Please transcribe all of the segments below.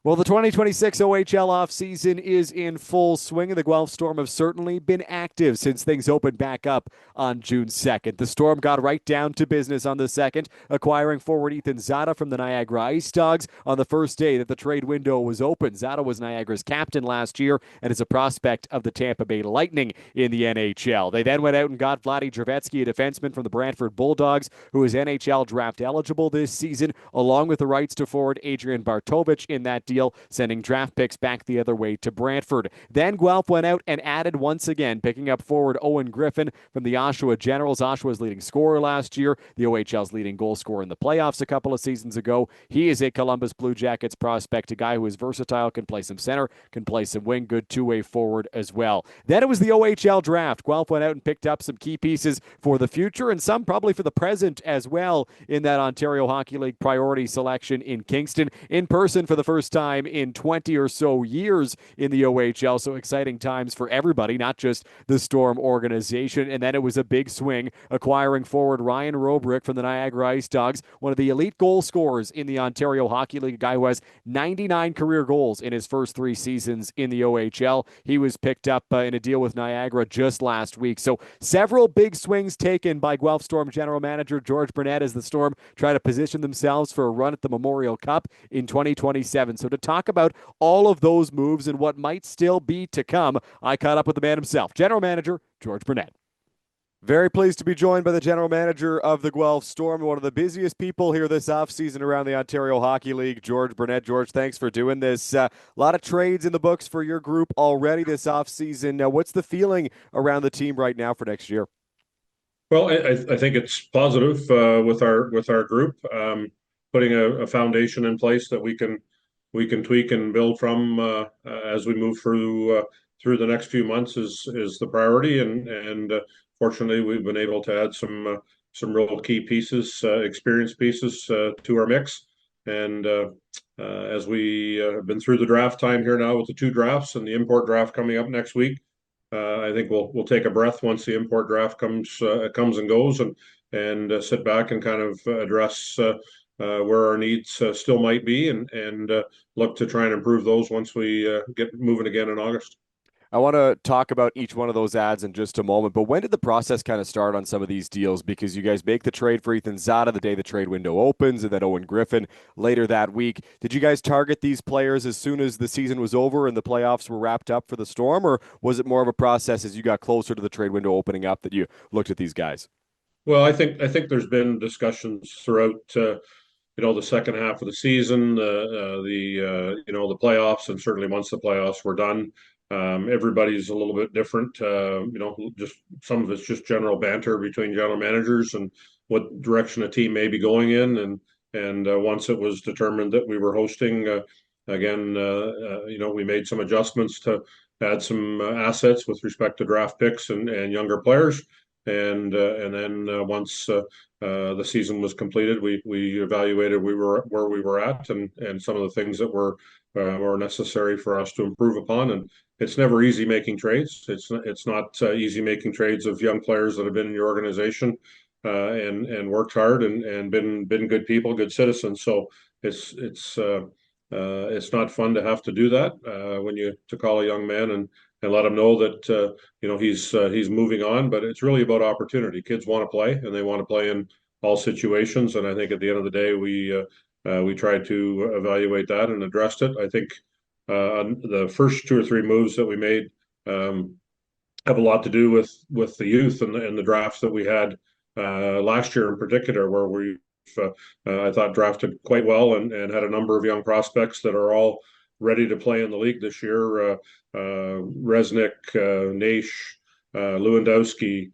Well, the 2026 OHL offseason is in full swing, and the Guelph Storm have certainly been active since things opened back up on June 2nd. The Storm got right down to business on the 2nd, acquiring forward Ethan Zada from the Niagara Ice Dogs on the first day that the trade window was open. Zada was Niagara's captain last year and is a prospect of the Tampa Bay Lightning in the NHL. They then went out and got Vlad Dravecky, a defenseman from the Brantford Bulldogs, who is NHL draft eligible this season, along with the rights to forward Adrian Bartovich in that deal, sending draft picks back the other way to Brantford. Then Guelph went out and added once again, picking up forward Owen Griffin from the Oshawa Generals. Oshawa's leading scorer last year, the OHL's leading goal scorer in the playoffs a couple of seasons ago. He is a Columbus Blue Jackets prospect, a guy who is versatile, can play some center, can play some wing, good two-way forward as well. Then it was the OHL draft. Guelph went out and picked up some key pieces for the future and some probably for the present as well in that Ontario Hockey League priority selection in Kingston, in person for the first time in 20 or so years in the OHL. So exciting times for everybody, not just the Storm organization. And then it was a big swing, acquiring forward Ryan Robrick from the Niagara Ice Dogs, one of the elite goal scorers in the Ontario Hockey League, a guy who has 99 career goals in his first 3 seasons in the OHL. He was picked up in a deal with Niagara just last week. So several big swings taken by Guelph Storm General Manager George Burnett as the Storm try to position themselves for a run at the Memorial Cup in 2027. So to talk about all of those moves and what might still be to come, I caught up with the man himself, General Manager George Burnett. Very pleased to be joined by the general manager of the Guelph Storm, one of the busiest people here this offseason around the Ontario Hockey League, George Burnett. George, thanks for doing this. A lot of trades in the books for your group already this offseason. What's the feeling around the team right now for next year? Well, I think it's positive with our group, putting a foundation in place that we can tweak and build from as we move through the next few months is the priority, and fortunately we've been able to add some real key pieces, experience pieces to our mix, and as we have been through the draft time here now with the two drafts and the import draft coming up next week. I think we'll take a breath once the import draft comes and goes, and sit back and kind of address where our needs still might be, and look to try and improve those once we get moving again in August. I want to talk about each one of those ads in just a moment, but when did the process kind of start on some of these deals? Because you guys make the trade for Ethan Zada the day the trade window opens, and then Owen Griffin later that week. Did you guys target these players as soon as the season was over and the playoffs were wrapped up for the Storm, or was it more of a process as you got closer to the trade window opening up that you looked at these guys? Well, I think there's been discussions throughout the second half of the season, the playoffs, and certainly once the playoffs were done. Everybody's a little bit different. Just some of it's just general banter between general managers and what direction a team may be going in. And once it was determined that we were hosting again, we made some adjustments to add some assets with respect to draft picks and younger players. And then once the season was completed, we evaluated where we were at, and some of the things that were necessary for us to improve upon. And it's never easy making trades. It's not easy making trades of young players that have been in your organization and worked hard and been good people, good citizens. So it's not fun to have to do that when you to call a young man and let him know that he's moving on. But it's really about opportunity. Kids want to play, and they want to play in all situations. And I think at the end of the day, we tried to evaluate that and addressed it. I think the first two or three moves that we made have a lot to do with the youth and the drafts that we had last year in particular, where we I thought drafted quite well and had a number of young prospects that are all ready to play in the league this year. Resnick, Naish, Lewandowski,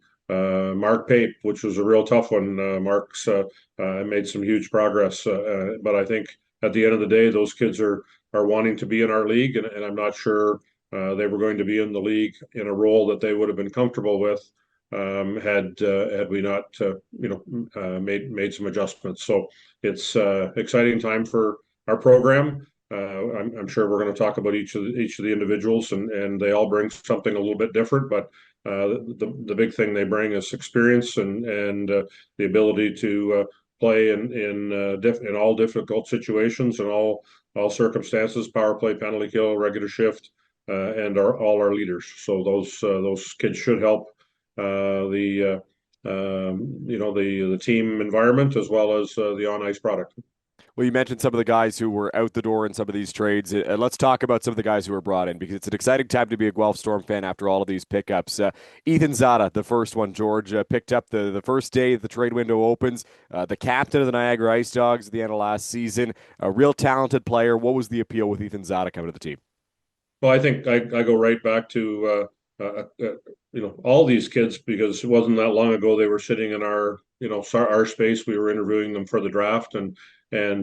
Mark Pape, which was a real tough one. Mark's made some huge progress, but I think at the end of the day, those kids are wanting to be in our league, and I'm not sure they were going to be in the league in a role that they would have been comfortable with had we not made some adjustments. So it's exciting time for our program. I'm sure we're going to talk about each of the individuals, and they all bring something a little bit different. But the big thing they bring is experience and the ability to play in all difficult situations and all all circumstances, power play, penalty kill, regular shift, and all our leaders. So those kids should help the team environment as well as the on ice product. Well, you mentioned some of the guys who were out the door in some of these trades. Let's talk about some of the guys who were brought in because it's an exciting time to be a Guelph Storm fan after all of these pickups. Ethan Zada, the first one, George, picked up the first day the trade window opens. The captain of the Niagara Ice Dogs at the end of last season. A real talented player. What was the appeal with Ethan Zada coming to the team? Well, I think I go right back to all these kids because it wasn't that long ago they were sitting in our space. We were interviewing them for the draft, and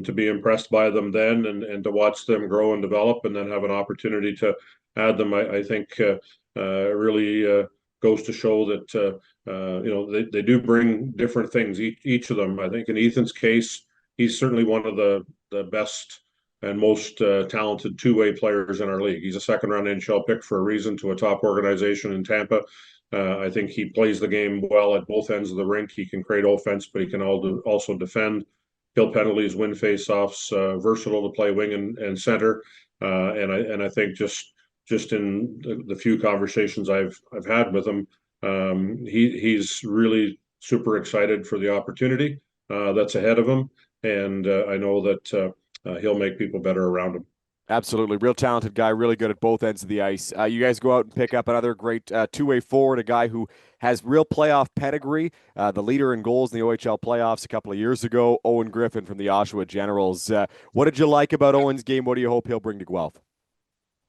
to be impressed by them then, and to watch them grow and develop, and then have an opportunity to add them. I think really goes to show that they do bring different things. Each of them. I think in Ethan's case, he's certainly one of the best and most talented two-way players in our league. He's a second-round NHL pick for a reason to a top organization in Tampa. I think he plays the game well at both ends of the rink. He can create offense, but he can also defend, kill penalties, win face-offs. Versatile to play wing and center. And I think just in the few conversations I've had with him, he's really super excited for the opportunity that's ahead of him, and I know that. He'll make people better around him. Absolutely. Real talented guy, really good at both ends of the ice. You guys go out and pick up another great two-way forward, a guy who has real playoff pedigree, the leader in goals in the OHL playoffs a couple of years ago, Owen Griffin from the Oshawa Generals. What did you like about Owen's game? What do you hope he'll bring to Guelph?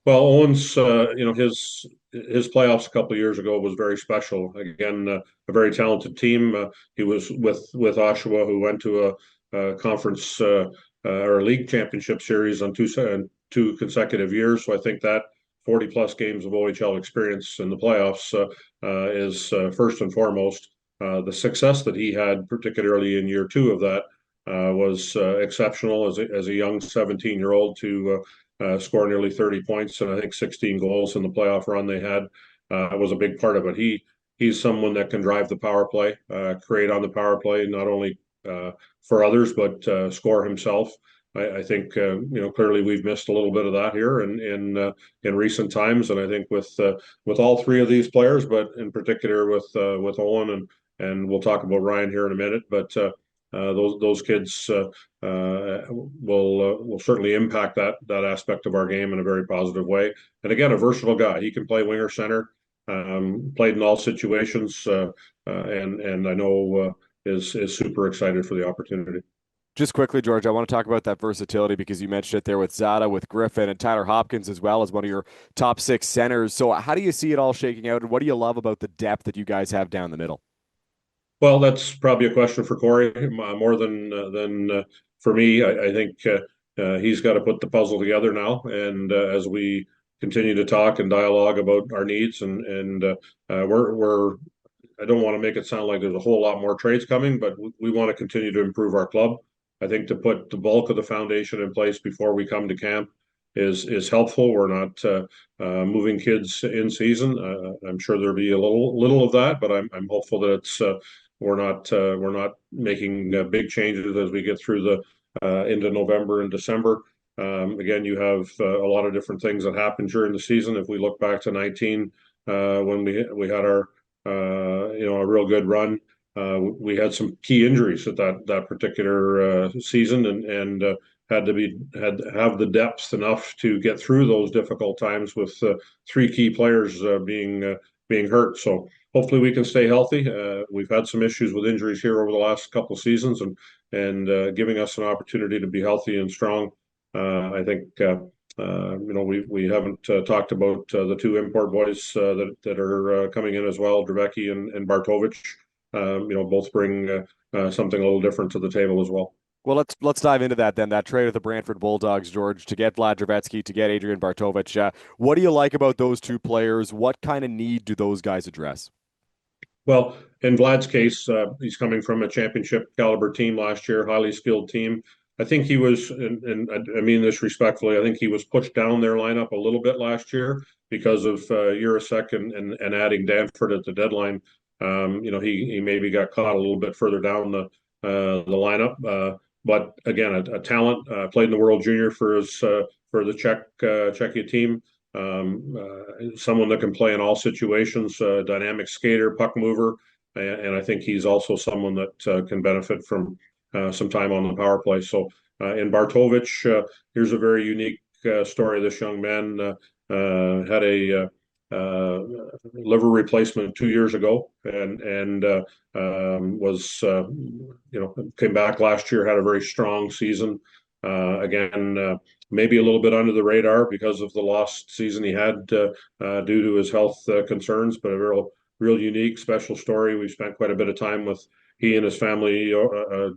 Well, Owen's, his playoffs a couple of years ago was very special. Again, a very talented team. He was with Oshawa, who went to a conference or a league championship series on two consecutive years. So I think that 40 plus games of OHL experience in the playoffs is first and foremost. The success that he had, particularly in year two of that, was exceptional as a young 17-year-old to score nearly 30 points and I think 16 goals in the playoff run they had. Was a big part of it. He's someone that can drive the power play, create on the power play, not only for others, but score himself. I think clearly we've missed a little bit of that here in recent times, and I think with all three of these players, but in particular with Owen and we'll talk about Ryan here in a minute, but those kids will certainly impact that aspect of our game in a very positive way. And again, a versatile guy. He can play winger center. Played in all situations, and I know is super excited for the opportunity. Just quickly, George, I want to talk about that versatility because you mentioned it there with Zada, with Griffin, and Tyler Hopkins as well as one of your top six centers. So, how do you see it all shaking out, and what do you love about the depth that you guys have down the middle? Well, that's probably a question for Corey more than for me. I think he's got to put the puzzle together now, and as we continue to talk and dialogue about our needs, and we're I don't want to make it sound like there's a whole lot more trades coming, but we want to continue to improve our club. I think to put the bulk of the foundation in place before we come to camp is helpful. We're not moving kids in season. I'm sure there'll be a little of that, but I'm hopeful that it's we're not making big changes as we get through the into November and December. Again, you have a lot of different things that happen during the season. If we look back to 19, when we had our a real good run. We had some key injuries at that particular season, and had to have the depth enough to get through those difficult times with three key players being hurt. So hopefully we can stay healthy. We've had some issues with injuries here over the last couple of seasons, and giving us an opportunity to be healthy and strong. I think we haven't talked about the two import boys that are coming in as well, Dravecky and Bartovich. Both bring something a little different to the table as well. Well, let's dive into that then. That trade with the Brantford Bulldogs, George, to get Vlad Dravecky, to get Adrian Bartovich. What do you like about those two players? What kind of need do those guys address? Well, in Vlad's case, he's coming from a championship caliber team last year, highly skilled team. I think he was, and I mean this respectfully, I think he was pushed down their lineup a little bit last year because of Urasek and adding Danford at the deadline. He maybe got caught a little bit further down the lineup. but again, a talent. Played in the World Junior for the Czechia team. Someone that can play in all situations, dynamic skater, puck mover, and I think he's also someone that can benefit from some time on the power play. So in Bartovich, here's a very unique story. This young man had a liver replacement 2 years ago, and was came back last year, had a very strong season. Again, maybe a little bit under the radar because of the lost season he had due to his health concerns, but a real unique, special story. We've spent quite a bit of time with he and his family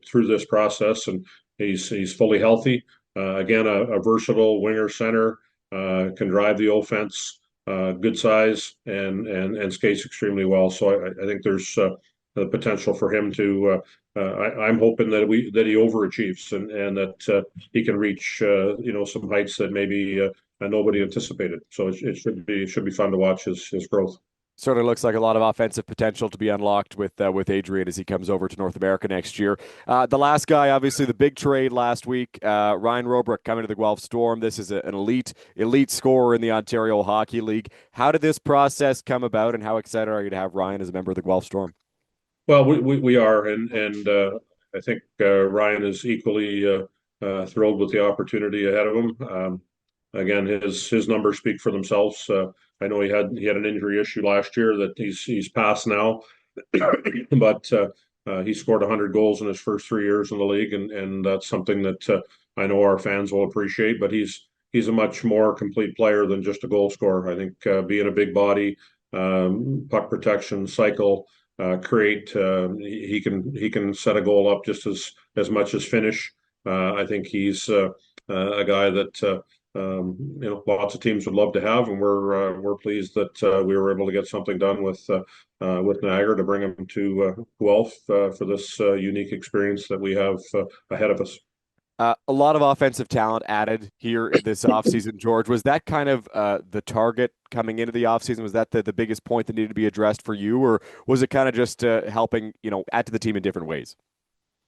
through this process, and he's fully healthy. Again, a versatile winger center, can drive the offense, good size, and skates extremely well. So I think there's the potential for him to. I'm hoping that he overachieves and that he can reach some heights that maybe nobody anticipated. So it should be fun to watch his growth. Certainly looks like a lot of offensive potential to be unlocked with Adrian as he comes over to North America next year. The last guy, obviously, the big trade last week, Ryan Roebrook coming to the Guelph Storm. This is an elite scorer in the Ontario Hockey League. How did this process come about, and how excited are you to have Ryan as a member of the Guelph Storm? Well, we are, and I think Ryan is equally thrilled with the opportunity ahead of him. Again, his numbers speak for themselves. I know he had an injury issue last year that he's past now, but he scored 100 goals in his first 3 years in the league, and that's something that I know our fans will appreciate. But he's a much more complete player than just a goal scorer. I think being a big body, puck protection, cycle, create, he can set a goal up just as much as finish. I think he's a guy that. Lots of teams would love to have, and we're pleased that we were able to get something done with Niagara to bring him to Guelph for this unique experience that we have ahead of us. A lot of offensive talent added here this offseason, George. Was that kind of the target coming into the offseason? Was that the biggest point that needed to be addressed for you, or was it kind of just helping add to the team in different ways?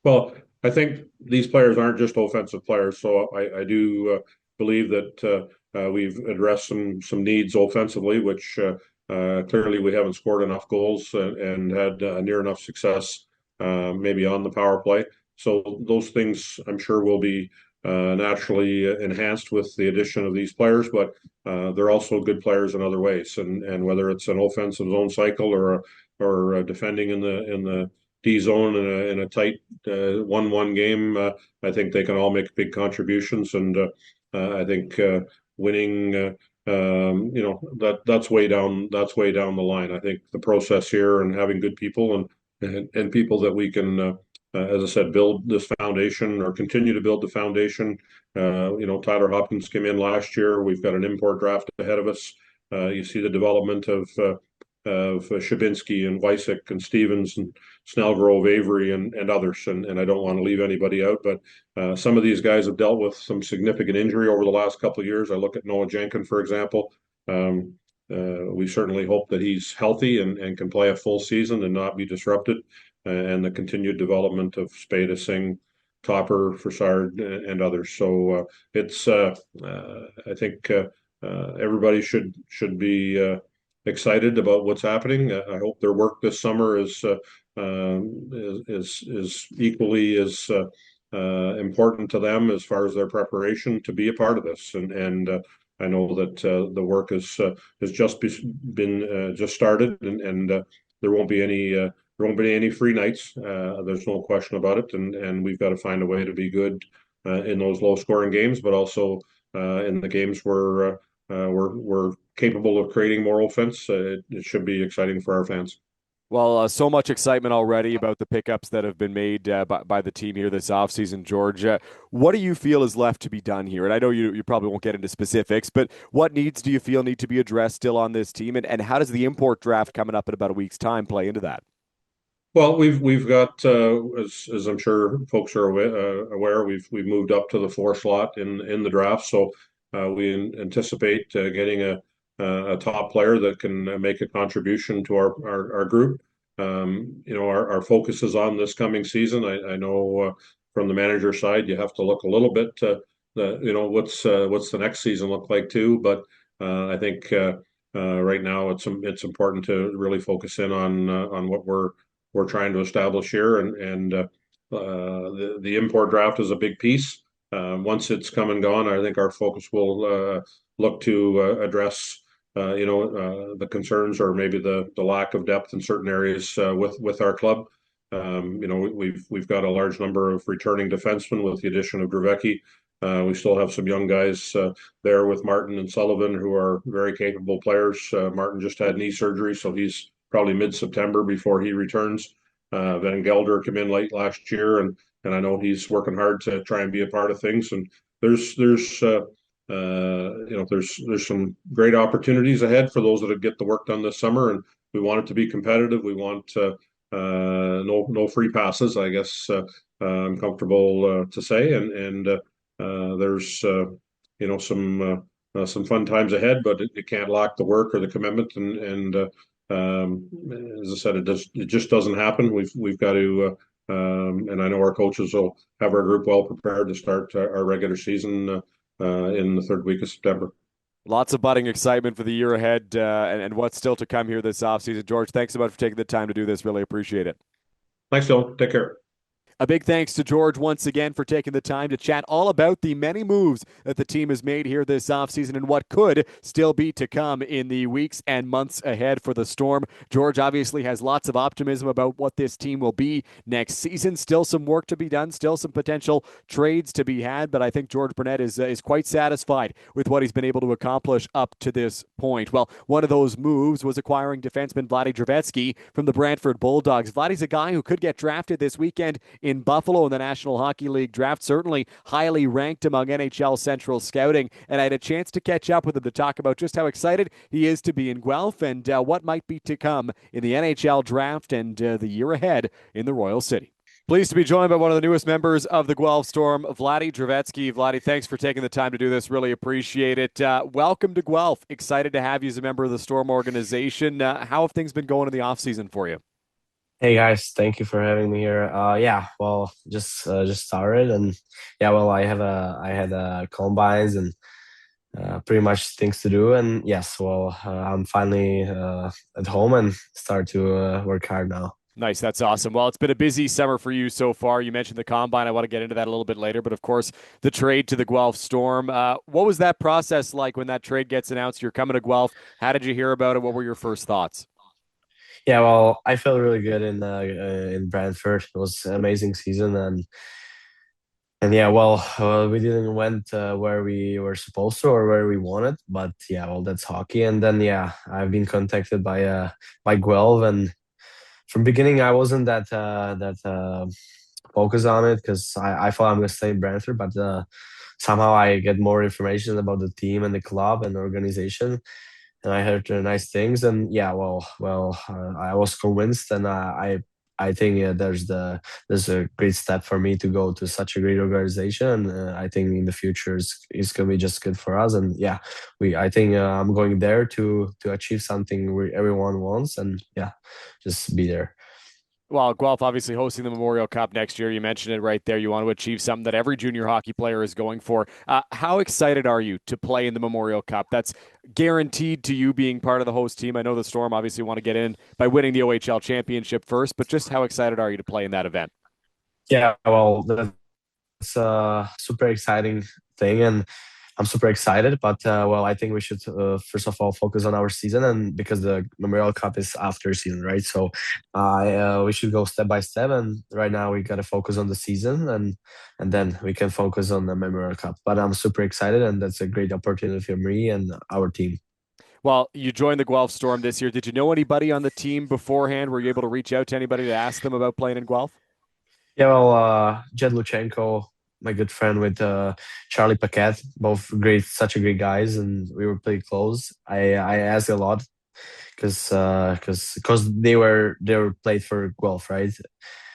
Well, I think these players aren't just offensive players, so I do believe that we've addressed some needs offensively, which clearly we haven't scored enough goals and had near enough success maybe on the power play. So those things I'm sure will be naturally enhanced with the addition of these players, but they're also good players in other ways. And whether it's an offensive zone cycle or defending in the D zone in a tight 1-1 game, I think they can all make big contributions. And I think winning, that's way down. That's way down the line. I think the process here and having good people and people that we can, as I said, build this foundation or continue to build the foundation. Tyler Hopkins came in last year. We've got an import draft ahead of us. You see the development of Shabinsky and Wysick and Stevens and Snellgrove, Avery, and others. And I don't want to leave anybody out, but some of these guys have dealt with some significant injury over the last couple of years. I look at Noah Jenkin, for example. We certainly hope that he's healthy and can play a full season and not be disrupted. And the continued development of Spada, Singh, Topper, Fassard, and others. So it's I think everybody should be excited about what's happening. I hope their work this summer is equally as important to them as far as their preparation to be a part of this. And I know that the work has just been just started, and there won't be any free nights. There's no question about it, and we've got to find a way to be good in those low-scoring games, but also in the games where we're capable of creating more offense. It should be exciting for our fans. Well, so much excitement already about the pickups that have been made by the team here this offseason, George. What do you feel is left to be done here? And I know you probably won't get into specifics, but what needs do you feel need to be addressed still on this team? And how does the import draft coming up in about a week's time play into that? Well, we've got as I'm sure folks are aware, we've moved up to the 4 slot in the draft, so we anticipate getting a top player that can make a contribution to our group. Our focus is on this coming season. I know from the manager side, you have to look a little bit what's the next season look like too. But I think right now it's important to really focus in on what we're trying to establish here, and the import draft is a big piece. Once it's come and gone, I think our focus will look to address the concerns or maybe the lack of depth in certain areas with our club. We've got a large number of returning defensemen with the addition of Dravecky. We still have some young guys there with Martin and Sullivan who are very capable players. Martin just had knee surgery, so he's probably mid-September before he returns. Van Gelder came in late last year, and I know he's working hard to try and be a part of things. And there's some great opportunities ahead for those that get the work done this summer, and we want it to be competitive. We want no free passes, I guess. I'm comfortable to say, and there's some fun times ahead, but it can't lack the work or the commitment. And as I said, it just doesn't happen. We've got to, and I know our coaches will have our group well prepared to start our regular season in the third week of September. Lots of budding excitement for the year ahead and what's still to come here this offseason. George, thanks so much for taking the time to do this. Really appreciate it. Thanks, Dylan. Take care. A big thanks to George once again for taking the time to chat all about the many moves that the team has made here this offseason and what could still be to come in the weeks and months ahead for the Storm. George obviously has lots of optimism about what this team will be next season. Still some work to be done, still some potential trades to be had, but I think George Burnett is quite satisfied with what he's been able to accomplish up to this point. Well, one of those moves was acquiring defenseman Vlad Dravecky from the Brantford Bulldogs. Vladdy's a guy who could get drafted this weekend in Buffalo in the National Hockey League draft, certainly highly ranked among NHL Central scouting, and I had a chance to catch up with him to talk about just how excited he is to be in Guelph and what might be to come in the NHL draft and the year ahead in the Royal City. Pleased to be joined by one of the newest members of the Guelph Storm, Vlad Dravecky. Vladdy, thanks for taking the time to do this. Really appreciate it. Welcome to Guelph. Excited to have you as a member of the Storm organization. How have things been going in the offseason for you? Hey guys, thank you for having me here. Yeah, well, just started, and yeah, well, I had combines and pretty much things to do, and yes, well, I'm finally at home and start to work hard now. Nice. That's awesome. Well, it's been a busy summer for you so far. You mentioned the combine. I want to get into that a little bit later, but of course, the trade to the Guelph Storm. What was that process like when that trade gets announced? You're coming to Guelph. How did you hear about it? What were your first thoughts? Yeah, well, I felt really good in Brantford. It was an amazing season, and yeah, well, we didn't went where we were supposed to or where we wanted, but yeah, well, that's hockey. And then yeah, I've been contacted by Guelph, and from beginning I wasn't that focused on it because I thought I'm gonna stay in Brantford, but somehow I get more information about the team and the club and the organization, and I heard nice things. And yeah, I was convinced, and I think there's a great step for me to go to such a great organization. I think in the future it's gonna be just good for us. And yeah, we I think I'm going there to achieve something everyone wants, and yeah, just be there. Well, Guelph obviously hosting the Memorial Cup next year. You mentioned it right there. You want to achieve something that every junior hockey player is going for. How excited are you to play in the Memorial Cup? That's guaranteed to you being part of the host team. I know the Storm obviously want to get in by winning the OHL championship first, but just how excited are you to play in that event? Yeah, well, that's a super exciting thing, and I'm super excited. But well, I think we should first of all focus on our season, and because the Memorial Cup is after season, right? So we should go step by step. And right now we gotta focus on the season, and then we can focus on the Memorial Cup. But I'm super excited, and that's a great opportunity for me and our team. Well, you joined the Guelph Storm this year. Did you know anybody on the team beforehand? Were you able to reach out to anybody to ask them about playing in Guelph? Yeah, well, Jed Luchenko, my good friend with Charlie Paquette, both great, such a great guys, and we were pretty close. I asked a lot because they were played for Guelph, right?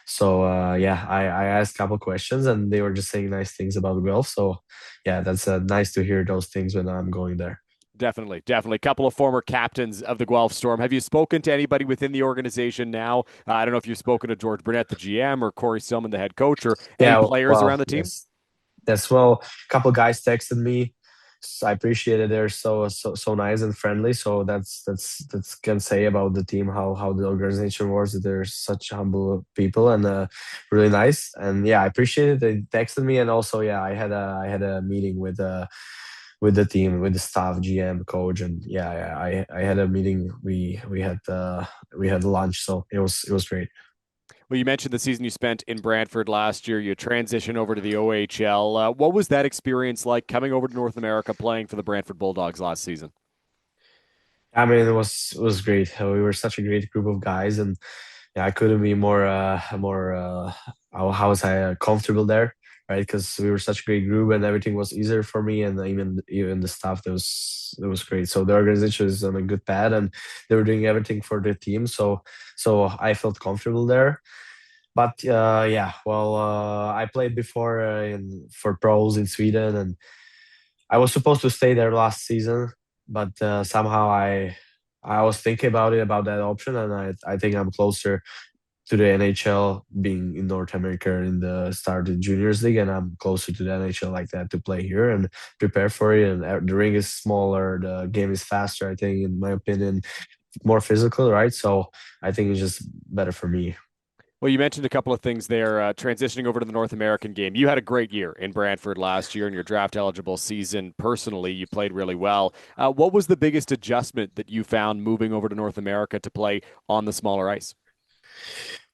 So yeah, I asked a couple questions, and they were just saying nice things about Guelph. So yeah, that's nice to hear those things when I'm going there. Definitely, definitely. A couple of former captains of the Guelph Storm. Have you spoken to anybody within the organization now? I don't know if you've spoken to George Burnett, the GM, or Corey Stillman, the head coach, or any Yeah, players well, around the team. yes. That's well, a couple guys texted me. So I appreciate it. They're so nice and friendly. So that's can say about the team how the organization was. That they're such humble people and really nice. And yeah, I appreciate it. They texted me, and also yeah, I had a meeting with the team, with the staff, GM, coach, and yeah, I had a meeting. We had lunch, so it was great. Well, you mentioned the season you spent in Brantford last year. You transitioned over to the OHL. What was that experience like coming over to North America playing for the Brantford Bulldogs last season? I mean, it was great. We were such a great group of guys, and yeah, I couldn't be more how was I comfortable there, right? Because we were such a great group, and everything was easier for me, and even the staff that was great. So the organization is on a good pad, and they were doing everything for the team. So I felt comfortable there. But yeah, well, I played before for pros in Sweden, and I was supposed to stay there last season, but somehow I was thinking about it about that option, and I think I'm closer to the NHL being in North America in the started juniors league, and I'm closer to the NHL like that to play here and prepare for it. And the ring is smaller, the game is faster. I think, in my opinion, more physical, right? So I think it's just better for me. Well, you mentioned a couple of things there. Transitioning over to the North American game, you had a great year in Brantford last year in your draft eligible season. Personally, you played really well. What was the biggest adjustment that you found moving over to North America to play on the smaller ice?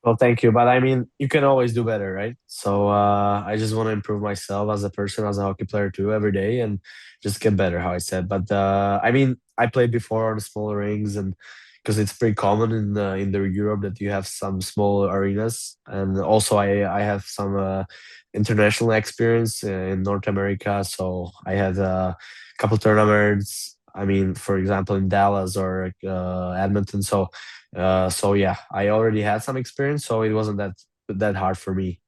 Well, thank you. But I mean, you can always do better, right? So I just want to improve myself as a person, as a hockey player too, every day, and just get better, how I said. But I mean, I played before on the smaller rings, and because it's pretty common in the Europe that you have some small arenas, and also I have some international experience in North America, so I had a couple tournaments. I mean, for example, in Dallas or Edmonton. So yeah, I already had some experience, so it wasn't that hard for me.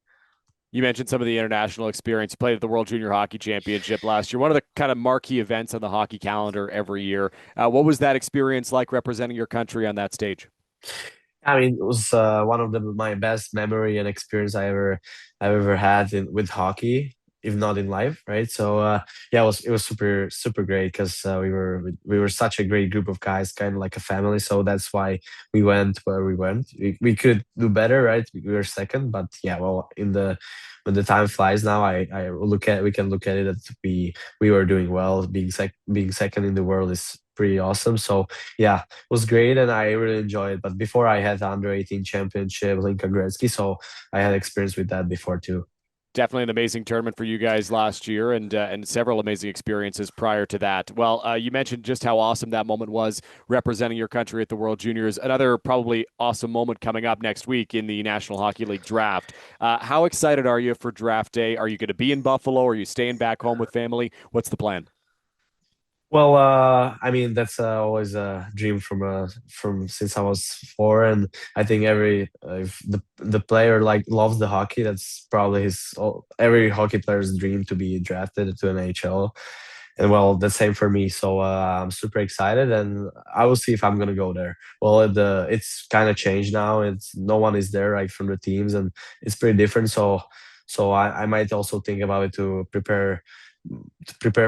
You mentioned some of the international experience. You played at the World Junior Hockey Championship last year, one of the kind of marquee events on the hockey calendar every year. What was that experience like representing your country on that stage? I mean, it was one of my best memory and experience I've ever had with hockey, if not in life, right? So yeah, it was super great because we were such a great group of guys, kind of like a family. So that's why we went where we went. We could do better, right? We were second, but yeah, well, in the when the time flies now, I we can look at it that we were doing well. Being second in the world is pretty awesome. So yeah, was great and I really enjoyed it. But before I had the under 18 championship, Linka Gretzky, so I had experience with that before too. Definitely an amazing tournament for you guys last year, and several amazing experiences prior to that. Well, you mentioned just how awesome that moment was representing your country at the World Juniors. Another probably awesome moment coming up next week in the National Hockey League draft. How excited are you for draft day? Are you going to be in Buffalo? Are you staying back home with family? What's the plan? Well, I mean that's always a dream from since I was four, and I think every if the player like loves the hockey, that's probably every hockey player's dream to be drafted to an NHL. And well, the same for me. So I'm super excited, and I will see if I'm gonna go there. Well, it's kind of changed now. It's no one is there like from the teams, and it's pretty different. So I might also think about it to prepare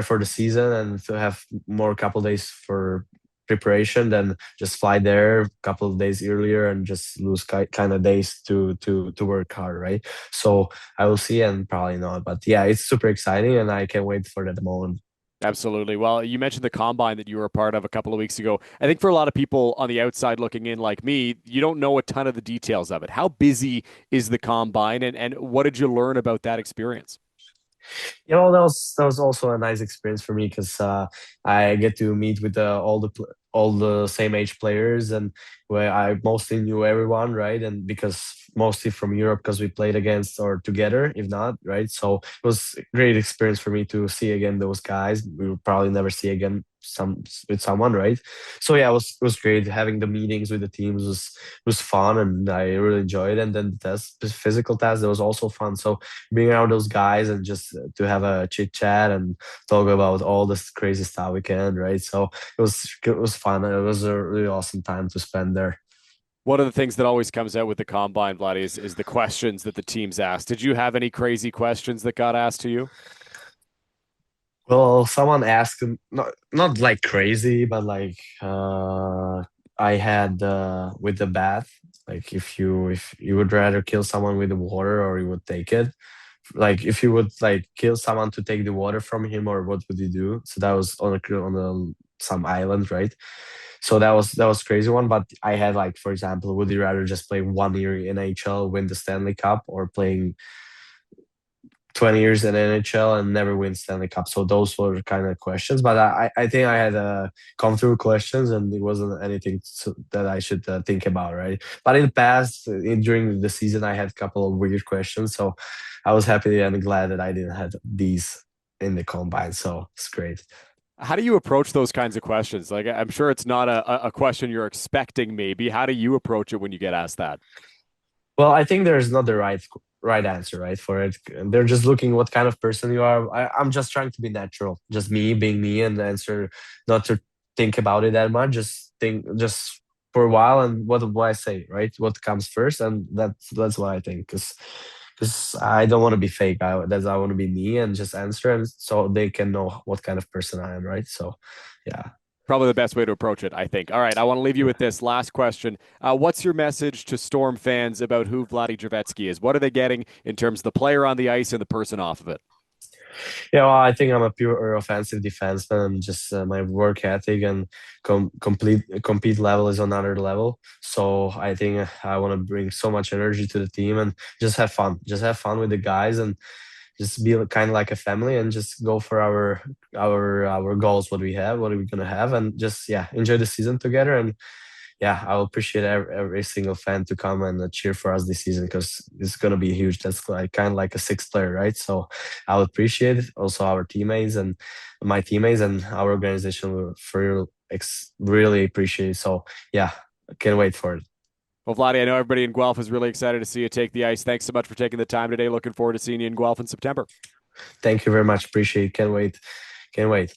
for the season and to have more couple days for preparation than just fly there a couple of days earlier and just lose kind of days to work hard, right? So I will see and probably not, but yeah, it's super exciting and I can't wait for that moment. Absolutely. Well, you mentioned the combine that you were a part of a couple of weeks ago. I think for a lot of people on the outside looking in, like me, you don't know a ton of the details of it. How busy is the combine, and what did you learn about that experience? That was also a nice experience for me because I get to meet with all the same age players and where I mostly knew everyone, right? And because mostly from Europe because we played against or together, if not, right? So it was a great experience for me to see again those guys. We will probably never see again someone, right? So yeah, it was great. Having the meetings with the teams was fun, and I really enjoyed it. And then the physical test, that was also fun. So being around those guys and just to have a chit chat and talk about all this crazy stuff we can, right? So it was fun. It was a really awesome time to spend there. One of the things that always comes out with the combine, Vladdy, is the questions that the teams ask. Did you have any crazy questions that got asked to you? Well, someone asked, not like crazy, but like I had with the bath, like if you would rather kill someone with the water or you would take it. Like if you would like kill someone to take the water from him, or what would you do? So that was on some island, right? So that was crazy one. But I had like, for example, would you rather just play 1 year in NHL, win the Stanley Cup, or playing 20 years in NHL and never win Stanley Cup? So those were kind of questions. But I think I had come through questions, and it wasn't anything that I should think about, right? But in the past, during the season, I had a couple of weird questions. So I was happy and glad that I didn't have these in the combine. So it's great. How do you approach those kinds of questions? Like, I'm sure it's not a question you're expecting, maybe. How do you approach it when you get asked that? Well, I think there's not the right answer, right, for it. And they're just looking what kind of person you are. I'm just trying to be natural, just me being me, and answer, not to think about it that much. Just think, just for a while, and what do I say, right? What comes first, and that's what I think. Because I don't want to be fake. I want to be me and just answer, and so they can know what kind of person I am, right? So, yeah. Probably the best way to approach it, I think. All right, I want to leave you with this last question. What's your message to Storm fans about who Vlad Dravecky is? What are they getting in terms of the player on the ice and the person off of it? Yeah, well, I think I'm a pure offensive defenseman, and just my work ethic and compete level is on another level. So I think I want to bring so much energy to the team and just have fun with the guys, and just be kind of like a family, and just go for our goals, what are we gonna have, and just yeah, enjoy the season together. And yeah, I'll appreciate every single fan to come and cheer for us this season, because it's gonna be huge. That's like kind of like a sixth player, right? So I'll appreciate it. Also, our teammates and my teammates and our organization will for really appreciate it. So yeah, I can't wait for it. Well, Vladdy, I know everybody in Guelph is really excited to see you take the ice. Thanks so much for taking the time today. Looking forward to seeing you in Guelph in September. Thank you very much. Appreciate it. Can't wait. Can't wait.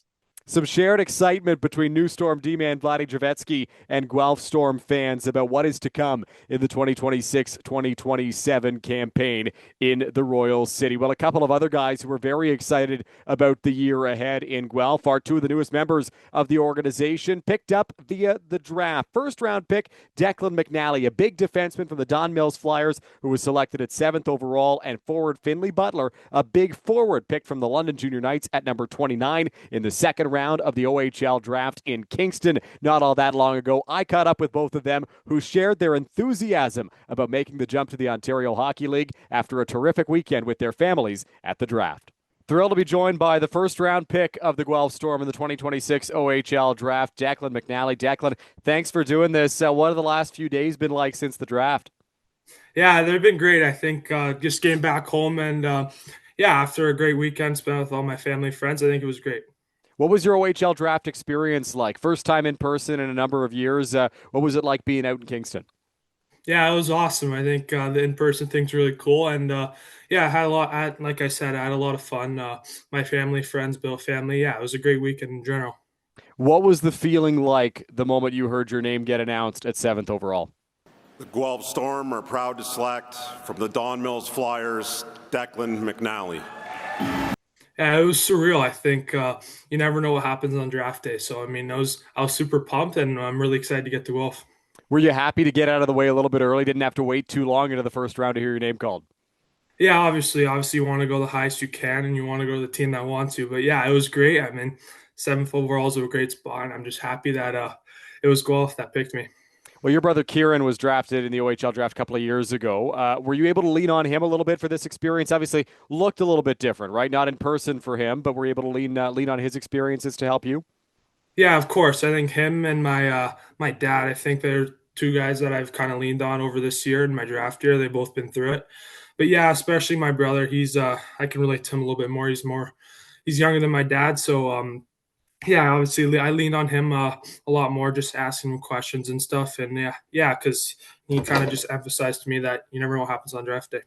Some shared excitement between new Storm D-man Vlad Dravecky and Guelph Storm fans about what is to come in the 2026-2027 campaign in the Royal City. Well, a couple of other guys who were very excited about the year ahead in Guelph are two of the newest members of the organization, picked up via the draft. First-round pick, Declan McNally, a big defenseman from the Don Mills Flyers, who was selected at 7th overall, and forward Finley Butler, a big forward pick from the London Junior Knights at number 29 in the second round of the OHL draft in Kingston not all that long ago. I caught up with both of them, who shared their enthusiasm about making the jump to the Ontario Hockey League after a terrific weekend with their families at the draft. Thrilled to be joined by the first-round pick of the Guelph Storm in the 2026 OHL draft, Declan McNally. Declan, thanks for doing this. What have the last few days been like since the draft? Yeah, they've been great. I think just getting back home and yeah, after a great weekend spent with all my family friends, I think it was great. What was your OHL draft experience like? First time in person in a number of years. What was it like being out in Kingston? Yeah, it was awesome. I think the in-person thing's really cool, and yeah, I had a lot. Like I said, I had a lot of fun. My family, friends, Bill family. Yeah, it was a great weekend in general. What was the feeling like the moment you heard your name get announced at 7th overall? The Guelph Storm are proud to select from the Don Mills Flyers, Declan McNally. Yeah, it was surreal. I think you never know what happens on draft day. So I mean, I was super pumped, and I'm really excited to get to Wolf. Were you happy to get out of the way a little bit early? Didn't have to wait too long into the first round to hear your name called? Yeah, obviously, you want to go the highest you can, and you want to go to the team that wants you. But yeah, it was great. I mean, 7th overall is a great spot, and I'm just happy that it was Guelph that picked me. Well, your brother Kieran was drafted in the OHL draft a couple of years ago. Were you able to lean on him a little bit for this experience? Obviously, looked a little bit different, right? Not in person for him, but were you able to lean on his experiences to help you? Yeah, of course. I think him and my dad. I think they're two guys that I've kind of leaned on over this year in my draft year. They've both been through it. But yeah, especially my brother. He's I can relate to him a little bit more. He's younger than my dad, so Yeah, obviously I leaned on him a lot more, just asking him questions and stuff. And because he kind of just emphasized to me that you never know what happens on draft day.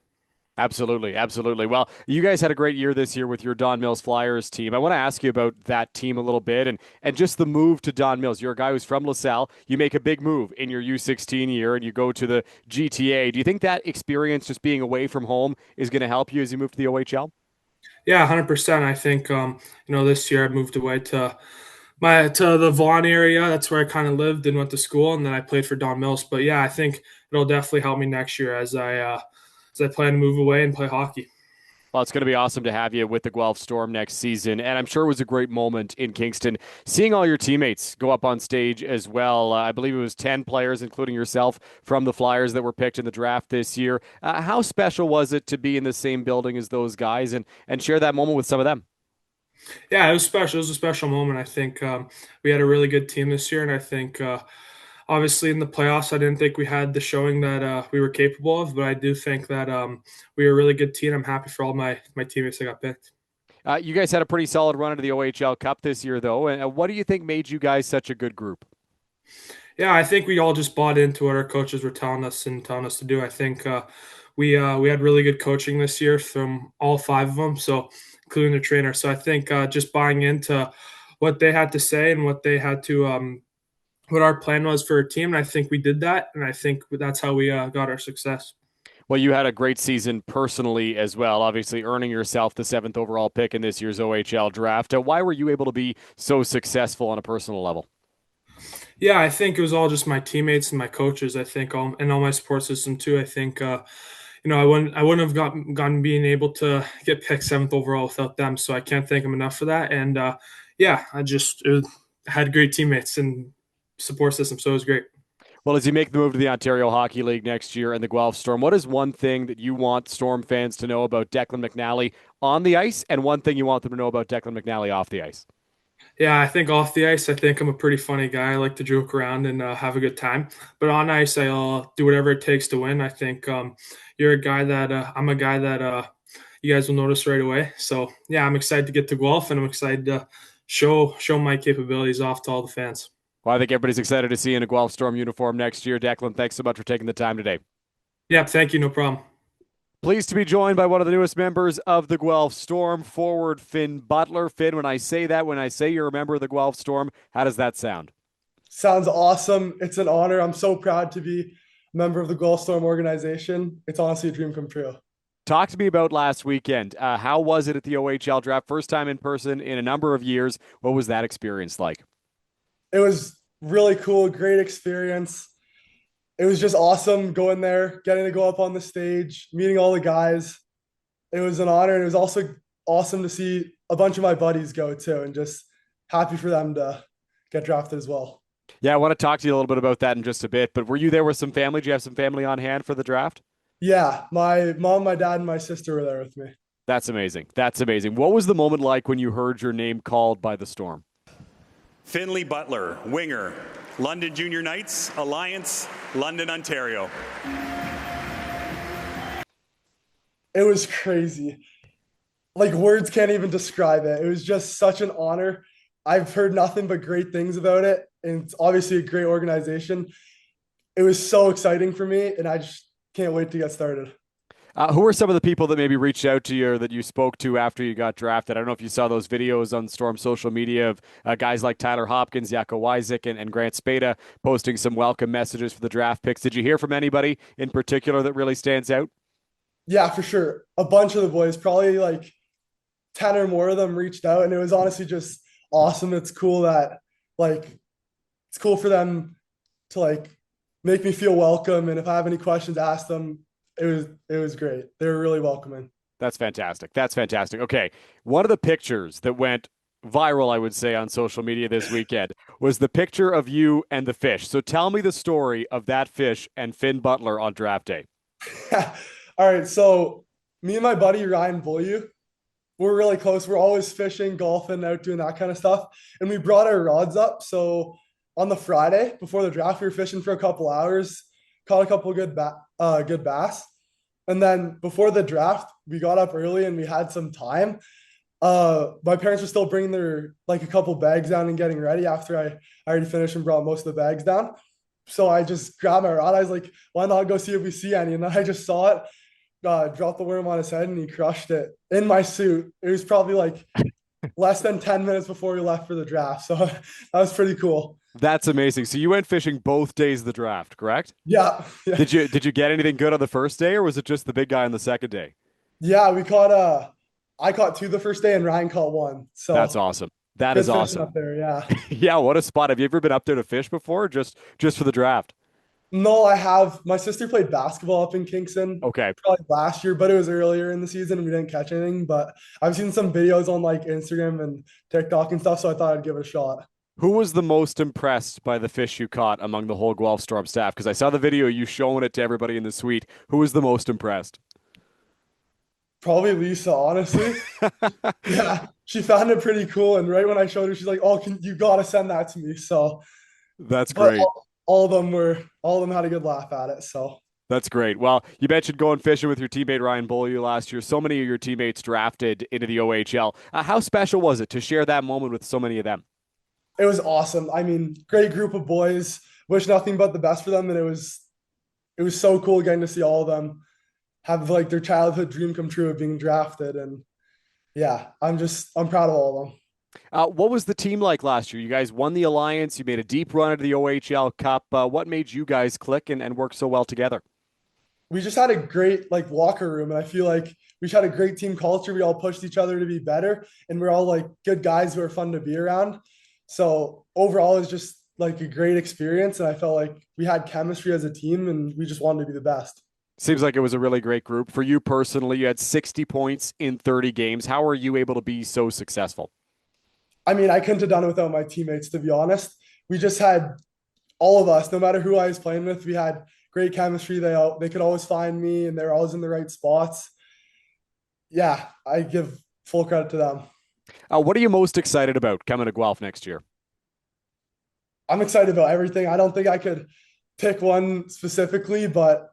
Absolutely, absolutely. Well, you guys had a great year this year with your Don Mills Flyers team. I want to ask you about that team a little bit and just the move to Don Mills. You're a guy who's from LaSalle. You make a big move in your U16 year and you go to the GTA. Do you think that experience just being away from home is going to help you as you move to the OHL? Yeah, 100%. I think this year I moved away to the Vaughan area. That's where I kind of lived and went to school, and then I played for Don Mills. But yeah, I think it'll definitely help me next year as I plan to move away and play hockey. Well, it's going to be awesome to have you with the Guelph Storm next season. And I'm sure it was a great moment in Kingston seeing all your teammates go up on stage as well. I believe it was 10 players, including yourself, from the Flyers that were picked in the draft this year. How special was it to be in the same building as those guys and share that moment with some of them? Yeah, it was special. It was a special moment. I think we had a really good team this year, and I think obviously in the playoffs, I didn't think we had the showing that we were capable of, but I do think that we were a really good team. I'm happy for all my teammates that got picked. You guys had a pretty solid run into the OHL Cup this year, though. And what do you think made you guys such a good group? Yeah, I think we all just bought into what our coaches were telling us and telling us to do. I think we had really good coaching this year from all five of them, so including the trainer. So I think just buying into what they had to say and what they had to what our plan was for our team, and I think we did that, and I think that's how we got our success. Well, you had a great season personally as well, obviously earning yourself the seventh overall pick in this year's OHL draft. Why were you able to be so successful on a personal level? Yeah, I think it was all just my teammates and my coaches. I think and all my support system too. I think I wouldn't have gotten being able to get picked seventh overall without them. So I can't thank them enough for that. And I had great teammates and support system, so it was great. Well, as you make the move to the Ontario Hockey League next year and the Guelph Storm, what is one thing that you want Storm fans to know about Declan McNally on the ice, and one thing you want them to know about Declan McNally off the ice? Yeah, I think off the ice, I think I'm a pretty funny guy. I like to joke around and have a good time. But on ice, I'll do whatever it takes to win. I think you're a guy that I'm a guy that you guys will notice right away. So yeah, I'm excited to get to Guelph, and I'm excited to show my capabilities off to all the fans. Well, I think everybody's excited to see you in a Guelph Storm uniform next year. Declan, thanks so much for taking the time today. Yeah, thank you. No problem. Pleased to be joined by one of the newest members of the Guelph Storm, forward Finn Butler. Finn, when I say you're a member of the Guelph Storm, how does that sound? Sounds awesome. It's an honor. I'm so proud to be a member of the Guelph Storm organization. It's honestly a dream come true. Talk to me about last weekend. How was it at the OHL draft? First time in person in a number of years. What was that experience like? It was really cool, great experience. It was just awesome going there, getting to go up on the stage, meeting all the guys. It was an honor. And it was also awesome to see a bunch of my buddies go too, and just happy for them to get drafted as well. Yeah, I want to talk to you a little bit about that in just a bit, but were you there with some family? Do you have some family on hand for the draft? Yeah, my mom, my dad, and my sister were there with me. That's amazing. That's amazing. What was the moment like when you heard your name called by the Storm? Finley Butler, winger, London Junior Knights, Alliance, London, Ontario. It was crazy. Like words can't even describe it. It was just such an honor. I've heard nothing but great things about it, and it's obviously a great organization. It was so exciting for me, and I just can't wait to get started. Who are some of the people that maybe reached out to you or that you spoke to after you got drafted? I don't know if you saw those videos on Storm social media of guys like Tyler Hopkins, Jaco Wyzik, and Grant Spada posting some welcome messages for the draft picks. Did you hear from anybody in particular that really stands out? Yeah, for sure. A bunch of the boys, probably like 10 or more of them reached out, and it was honestly just awesome. It's cool that it's cool for them to make me feel welcome, and if I have any questions, ask them. It was great. They were really welcoming. That's fantastic. That's fantastic. Okay. One of the pictures that went viral, I would say, on social media this weekend was the picture of you and the fish. So tell me the story of that fish and Finn Butler on draft day. All right. So me and my buddy, Ryan Beaulieu, we're really close. We're always fishing, golfing, out doing that kind of stuff. And we brought our rods up. So on the Friday before the draft, we were fishing for a couple hours, caught a couple good bass. And then before the draft, we got up early and we had some time. My parents were still bringing their like a couple bags down and getting ready after I already finished and brought most of the bags down. So I just grabbed my rod. I was like, why not go see if we see any? And then I just saw it, dropped the worm on his head, and he crushed it in my suit. It was probably like less than 10 minutes before we left for the draft. So that was pretty cool. That's amazing. So you went fishing both days of the draft, correct? Yeah. Did you get anything good on the first day, or was it just the big guy on the second day? Yeah, I caught two the first day and Ryan caught one. So That's awesome. That good is fishing awesome. up there, yeah. Yeah, what a spot. Have you ever been up there to fish before, or just for the draft? No, I have. My sister played basketball up in Kingston Okay. probably last year, but it was earlier in the season and we didn't catch anything. But I've seen some videos on like Instagram and TikTok and stuff, so I thought I'd give it a shot. Who was the most impressed by the fish you caught among the whole Guelph Storm staff? Because I saw the video you showing it to everybody in the suite. Who was the most impressed? Probably Lisa, honestly. Yeah, she found it pretty cool. And right when I showed her, she's like, "Oh, you gotta send that to me." So, That's but great. all of them had a good laugh at it. So That's great. Well, you mentioned going fishing with your teammate Ryan Beaulieu last year. So many of your teammates drafted into the OHL. How special was it to share that moment with so many of them? it was awesome. I mean, great group of boys. Wish nothing but the best for them, and it was so cool getting to see all of them have like their childhood dream come true of being drafted. And yeah, I'm proud of all of them. What was the team like last year? You guys won the Alliance. You made a deep run into the OHL Cup. What made you guys click and work so well together? We just had a great like locker room, and I feel like we just had a great team culture. We all pushed each other to be better, and we're all like good guys who are fun to be around. So overall, it's just like a great experience, and I felt like we had chemistry as a team, and we just wanted to be the best. Seems like it was a really great group. For you personally, you had 60 points in 30 games. How are you able to be so successful? I mean, I couldn't have done it without my teammates, to be honest. We just had all of us, no matter who I was playing with, we had great chemistry. They could always find me, and they're always in the right spots. Yeah, I give full credit to them. What are you most excited about coming to Guelph next year? I'm excited about everything. I don't think I could pick one specifically, but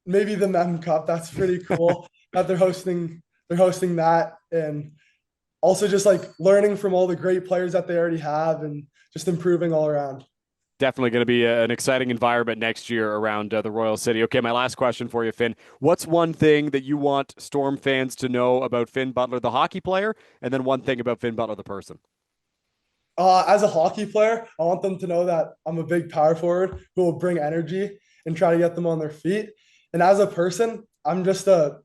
maybe the Mem Cup. That's pretty cool that they're hosting. They're hosting that, and also just like learning from all the great players that they already have, and just improving all around. Definitely going to be an exciting environment next year around the Royal City. Okay, my last question for you, Finn. What's one thing that you want Storm fans to know about Finn Butler, the hockey player, and then one thing about Finn Butler, the person? As a hockey player, I want them to know that I'm a big power forward who will bring energy and try to get them on their feet. And as a person, I'm just a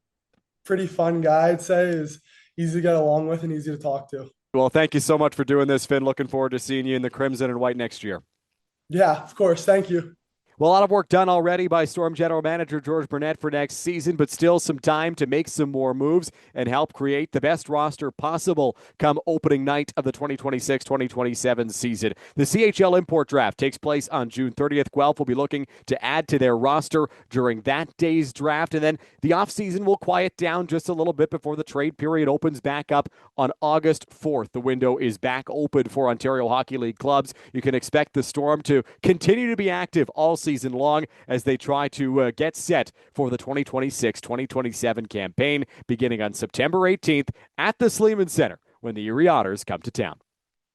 pretty fun guy, I'd say, is easy to get along with and easy to talk to. Well, thank you so much for doing this, Finn. Looking forward to seeing you in the crimson and white next year. Yeah, of course. Thank you. Well, a lot of work done already by Storm General Manager George Burnett for next season, but still some time to make some more moves and help create the best roster possible come opening night of the 2026-2027 season. The CHL Import Draft takes place on June 30th. Guelph will be looking to add to their roster during that day's draft, and then the offseason will quiet down just a little bit before the trade period opens back up on August 4th. The window is back open for Ontario Hockey League clubs. You can expect the Storm to continue to be active all season long as they try to get set for the 2026-2027 campaign beginning on September 18th at the Sleeman Center when the Erie Otters come to town.